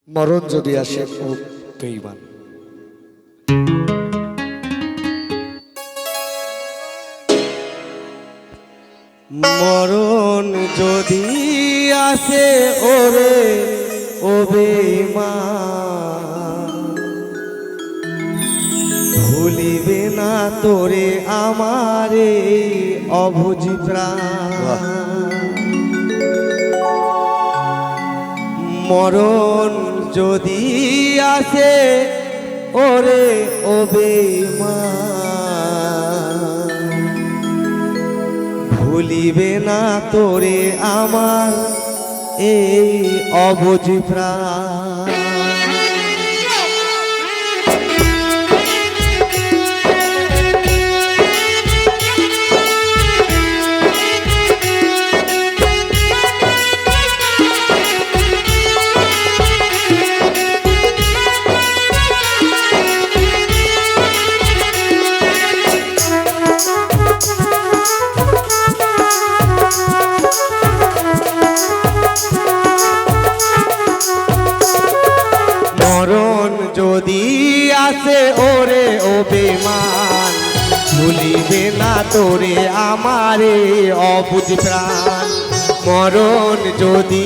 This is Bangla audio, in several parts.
মরণ যদি আসে ও বেঈমান। মরণ যদি আসে ওরে ও বেঈমান, ভুলিবে না তোরে আমারে অবুঝ প্রাণ। মরণ যদি আসে ওরে ও বেঈমান, ভুলিবে না তোরে আমার এই অবুঝ প্রাণ। মরণ যদি আসে ওরে ও বেঈমান, ভুলিবে না তোরে আমারে অবুঝ প্রাণ। মরণ যদি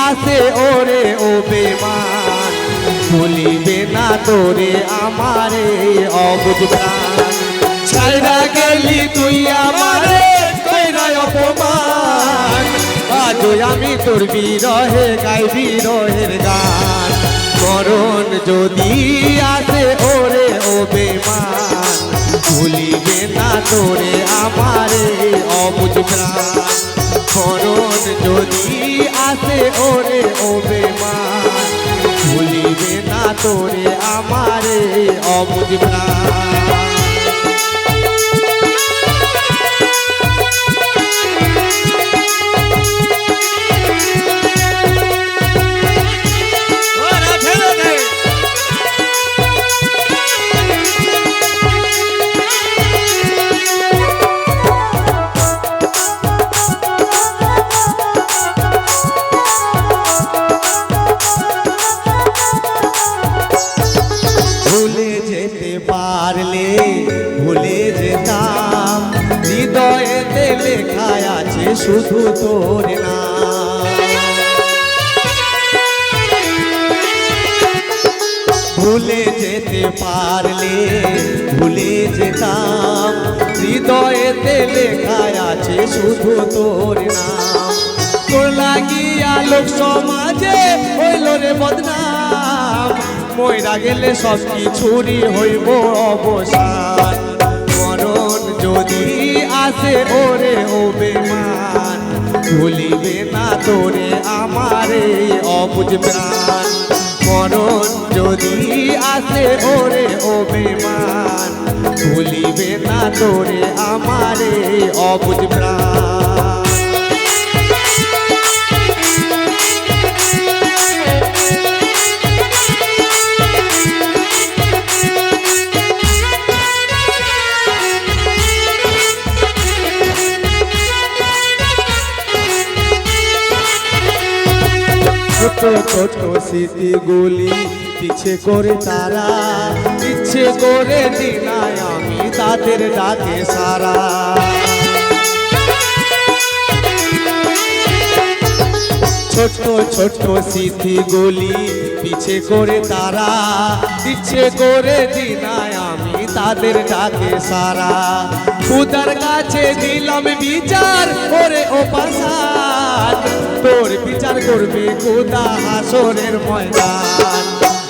আসে ওরে ও বেঈমান, ভুলিবে না তোরে আমারে অবুঝ প্রাণ। ছাইড়া গেলি তুই আমারে কইরা অপমান, আজও আমি তোর বিরহে গাই বিরহের গান। মরণ যদি আসে ওরে ও বেঈমান, ভুলিবে না তোরে আমারে অবুঝ প্রাণ। মরণ যদি আসে ওরে ও বেঈমান, ভুলিবে না তোরে আমারে অবুঝ প্রাণ। ভুলে যেতে পারলে ভুলে যেতাম, হৃদয়েতে লেখা আছে শুধু তোর নাম। ভুলে যেতে পারলে ভুলে যেতাম, হৃদয়েতে লেখা আছে শুধু তোর নাম। তোর লাগিয়া লোক সমাজে হইল রে বদনাম, মইরা গেলে সব কিছুরই হইব অবসান। মরণ যদি আসে ওরে ও বেঈমান, ভুলিবে না তোরে আমারে অবুঝ প্রাণ। মরণ যদি আসে ওরে ও বেঈমান, ভুলিবে না তোরে আমারে অবুঝ প্রাণ। ছোট ছোট স্মৃতিগুলি পিছে করে তারা, ইচ্ছে করে দিনায় আমি তাদের ডাকে সারা। ছোট ছোট স্মৃতিগুলি পিছে করে তারা, ইচ্ছে করে দিনায় আমি তাদের ডাকে সারা। খুদার কাছে দিলাম বিচার করে ও পাশান, তোর বিচার করবে খুদা হাসরের ময়দান।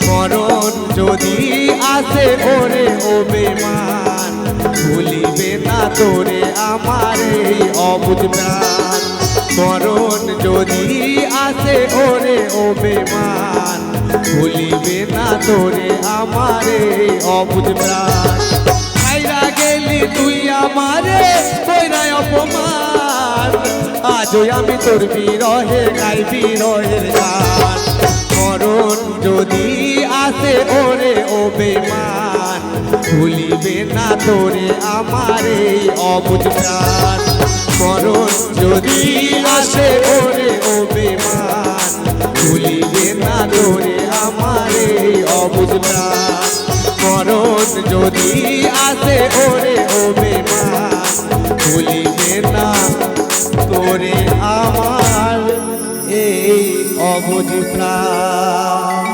মরণ যদি আসে ওরে ও বেঈমান, ভুলিবে না তোরে আমারে অবুঝ প্রাণ। মরণ যদি আসে ওরে ও বেঈমান, ভুলিবে না তোরে আমারে অবুঝ প্রাণ। ছাইড়া গেলি তুই আমারে কইরা অপমান, আজও আমি তোর বিরহে গাই বিরহের গান। মরণ যদি আসে ওরে ও বেঈমান, ভুলিবে না তোরে আমারে অবুঝ প্রাণ। মরণ যদি আসে ওরে ও বেঈমান, ভুলিবে না তোরে আমার প্রাণ মরণ যদি আসে ওরে ও বেমান ভুলিবে না তোরে আমার এই অবুঝ প্রাণ।